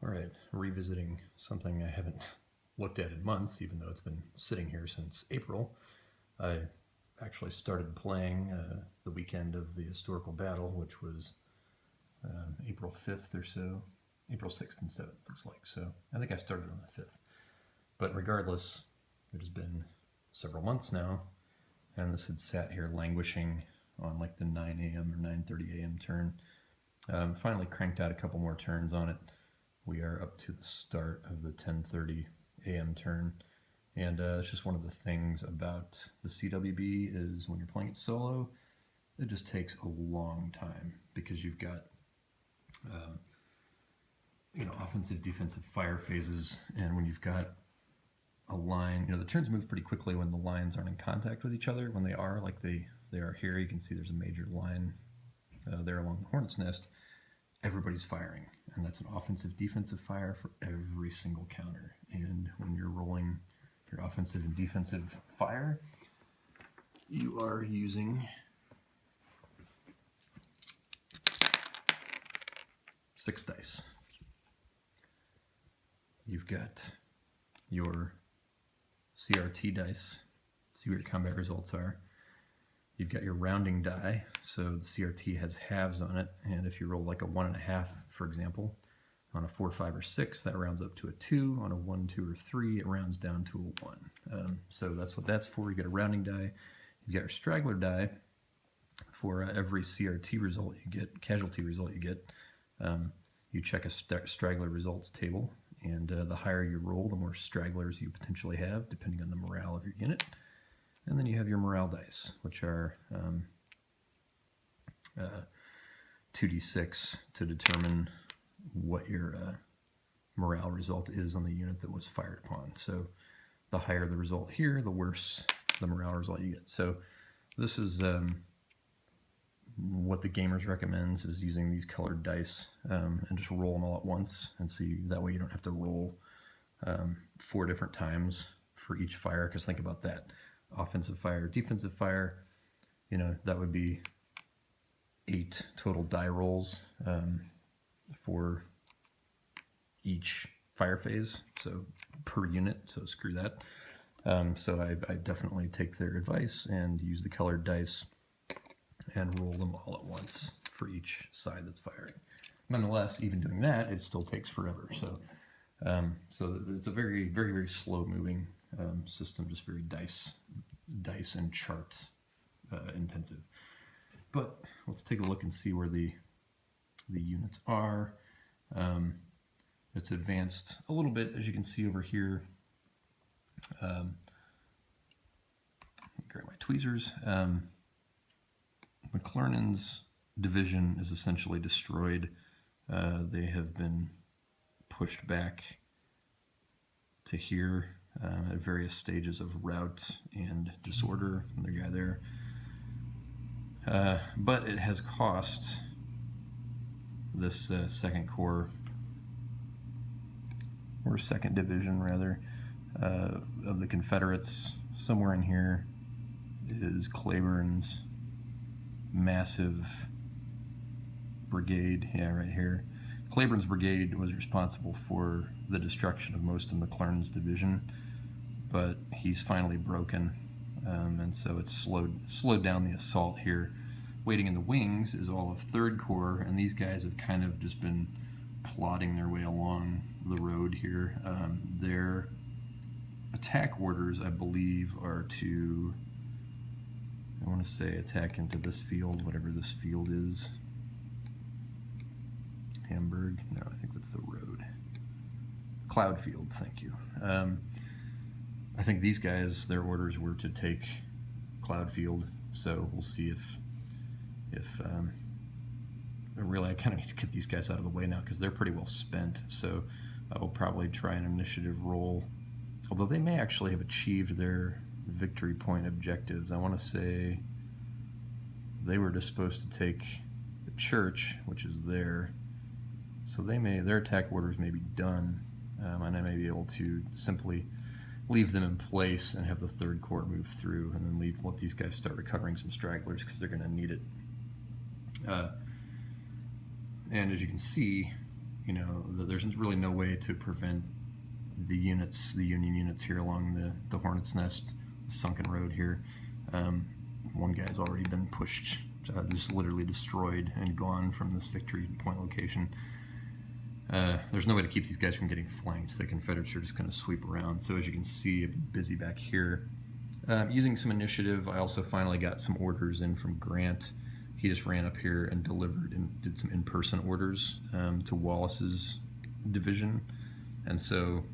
All right, revisiting something I haven't looked at in months, even though it's been sitting here since April. I actually started playing the weekend of the historical battle, which was April 5th or so. April 6th and 7th, looks like. So I think I started on the 5th. But regardless, it has been several months now, and this had sat here languishing on like the 9 a.m. or 9:30 a.m. turn. Finally cranked out a couple more turns on it. We are up to the start of the 10:30 a.m. turn, and it's just one of the things about the CWB is when you're playing it solo, it just takes a long time because you've got offensive, defensive fire phases, and when you've got a line, the turns move pretty quickly when the lines aren't in contact with each other. When they are, like they are here, you can see there's a major line there along the hornet's nest. Everybody's firing, and that's an offensive defensive fire for every single counter. And when you're rolling your offensive and defensive fire, you are using 6 dice. You've got your CRT dice, see what your combat results are. You've got your rounding die, so the CRT has halves on it, and if you roll like a 1.5, for example, on a 4, 5, or 6, that rounds up to a 2. On a 1, 2, or 3, it rounds down to a 1. So that's what that's for. You get a rounding die. You've got your straggler die for every CRT result you get, casualty result you get. You check a straggler results table, and the higher you roll, the more stragglers you potentially have, depending on the morale of your unit. And then you have your morale dice, which are 2d6 to determine what your morale result is on the unit that was fired upon. So the higher the result here, the worse the morale result you get. So this is what the Gamers recommends, is using these colored dice and just roll them all at once, and see that way you don't have to roll 4 different times for each fire, because think about that. Offensive fire, defensive fire, that would be 8 total die rolls for each fire phase, so per unit, so screw that. So I definitely take their advice and use the colored dice and roll them all at once for each side that's firing. Nonetheless, even doing that, it still takes forever. So it's a very, very, very slow moving system, just very dice and chart intensive. But let's take a look and see where the units are. It's advanced a little bit, as you can see over here. Grab my tweezers. McClernand's division is essentially destroyed. They have been pushed back to here at various stages of rout and disorder. Another guy there. But it has cost this second corps, or second division rather, of the Confederates. Somewhere in here is Cleburne's massive brigade. Yeah, right here. Cleburne's brigade was responsible for the destruction of most of McClernand's division, but he's finally broken, and so it's slowed down the assault here. Waiting in the wings is all of 3rd Corps, and these guys have kind of just been plodding their way along the road here. Their attack orders, I believe, are to, I want to say, attack into this field, whatever this field is. Hamburg? No, I think that's the road. Cloudfield, thank you. I think these guys, their orders were to take Cloudfield, so we'll see if really, I kind of need to get these guys out of the way now because they're pretty well spent, so I will probably try an initiative roll, although they may actually have achieved their victory point objectives. I want to say they were just supposed to take the church, which is there, so their attack orders may be done, and I may be able to simply leave them in place and have the 3rd Corps move through, and then let these guys start recovering some stragglers because they're going to need it. And as you can see, there's really no way to prevent the Union units here along the Hornet's Nest, sunken road here. One guy's already been pushed, just literally destroyed and gone from this victory point location. There's no way to keep these guys from getting flanked. The Confederates are just going to sweep around. So as you can see, I'm busy back here. Using some initiative, I also finally got some orders in from Grant. He just ran up here and delivered and did some in-person orders to Wallace's division. And so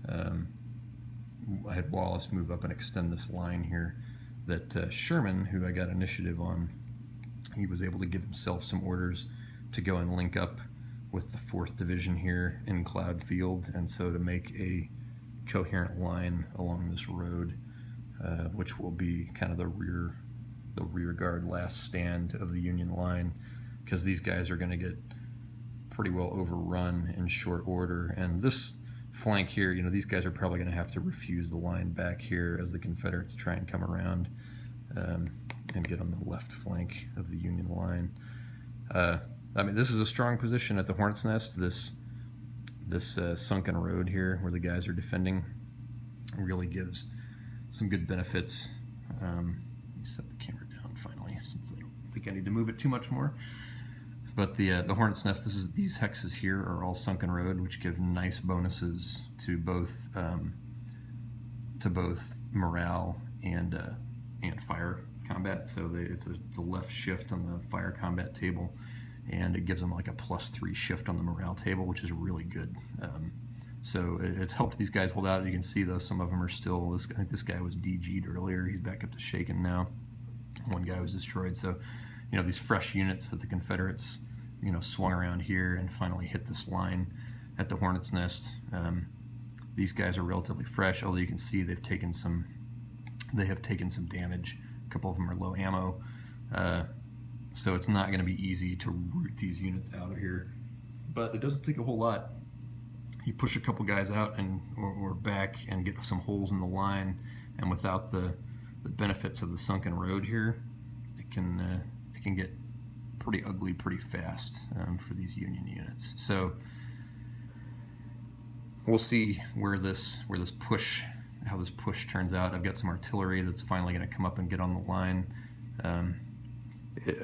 I had Wallace move up and extend this line here that Sherman, who I got initiative on, he was able to give himself some orders to go and link up with the 4th Division here in Cloud Field, and so to make a coherent line along this road, which will be kind of the rear guard last stand of the Union line, because these guys are going to get pretty well overrun in short order. And this flank here, these guys are probably going to have to refuse the line back here as the Confederates try and come around and get on the left flank of the Union line. I mean, this is a strong position at the Hornet's Nest. This sunken road here where the guys are defending really gives some good benefits. Let me set the camera down finally, since I don't think I need to move it too much more. But the Hornet's Nest, these hexes here are all sunken road, which give nice bonuses to both morale and fire combat. So it's a left shift on the fire combat table, and it gives them like a +3 shift on the morale table, which is really good. So it's helped these guys hold out. You can see though some of them are still. I think this guy was DG'd earlier. He's back up to shaken now. One guy was destroyed. So these fresh units that the Confederates swung around here and finally hit this line at the Hornet's Nest. These guys are relatively fresh, although you can see they have taken some damage. A couple of them are low ammo. So it's not going to be easy to root these units out of here, but it doesn't take a whole lot. You push a couple guys out or back and get some holes in the line, and without the benefits of the sunken road here, it can get pretty ugly pretty fast for these Union units. So we'll see how this push turns out. I've got some artillery that's finally going to come up and get on the line.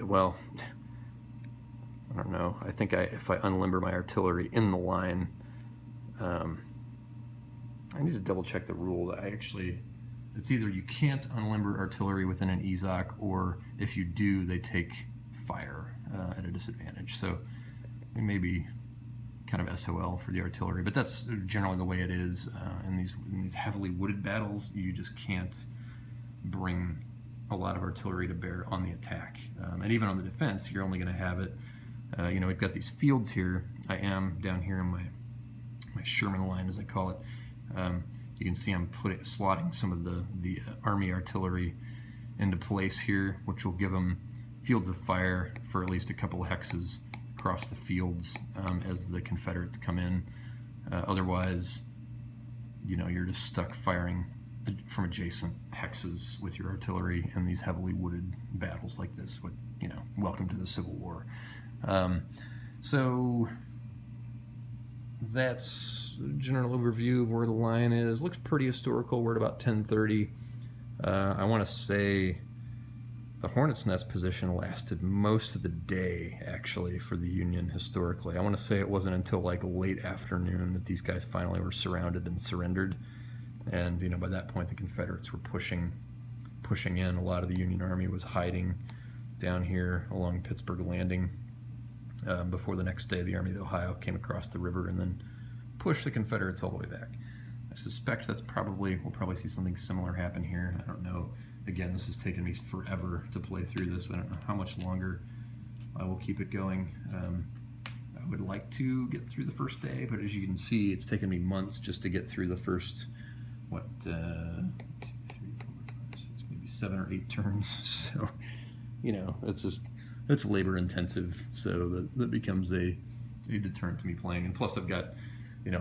Well, I don't know. I think if I unlimber my artillery in the line, I need to double check the rule. It's either you can't unlimber artillery within an EZOC, or if you do, they take fire at a disadvantage. So it may be kind of SOL for the artillery, but that's generally the way it is in these heavily wooded battles. You just can't bring a lot of artillery to bear on the attack, and even on the defense, you're only going to have it. We've got these fields here. I am down here in my Sherman line, as I call it. You can see I'm slotting some of the Army artillery into place here, which will give them fields of fire for at least a couple of hexes across the fields as the Confederates come in. Otherwise, you're just stuck firing from adjacent hexes with your artillery in these heavily wooded battles like this. Welcome to the Civil War. So that's a general overview of where the line is. Looks pretty historical. We're at about 10:30. I want to say the Hornet's Nest position lasted most of the day, actually, for the Union historically. I want to say it wasn't until like late afternoon that these guys finally were surrounded and surrendered. And by that point, the Confederates were pushing in. A lot of the Union Army was hiding down here along Pittsburgh Landing before the next day the Army of the Ohio came across the river and then pushed the Confederates all the way back. I suspect we'll probably see something similar happen here. I don't know. Again, this has taken me forever to play through this. I don't know how much longer I will keep it going. I would like to get through the first day, but as you can see, it's taken me months just to get through the first, 2, 3, 4, 5, 6, maybe 7 or 8 turns. So, it's labor intensive. So that becomes a deterrent to me playing. And plus, I've got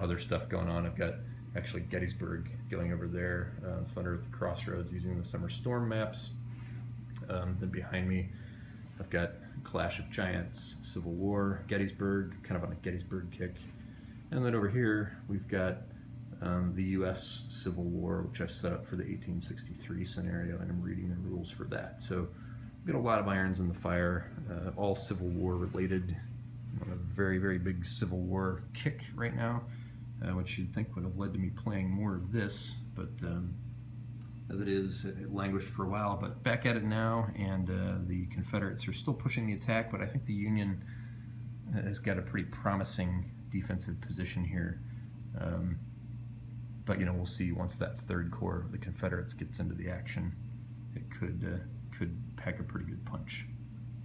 other stuff going on. I've got actually Gettysburg going over there, Thunder at the Crossroads using the Summer Storm maps. Then behind me, I've got Clash of Giants, Civil War, Gettysburg, kind of on a Gettysburg kick. And then over here, we've got the U.S. Civil War, which I've set up for the 1863 scenario, and I'm reading the rules for that. So I've got a lot of irons in the fire, all Civil War related. I'm on a very, very big Civil War kick right now, which you'd think would have led to me playing more of this, but as it is, it languished for a while, but back at it now, and the Confederates are still pushing the attack, but I think the Union has got a pretty promising defensive position here. But we'll see once that Third Corps of the Confederates gets into the action, it could pack a pretty good punch.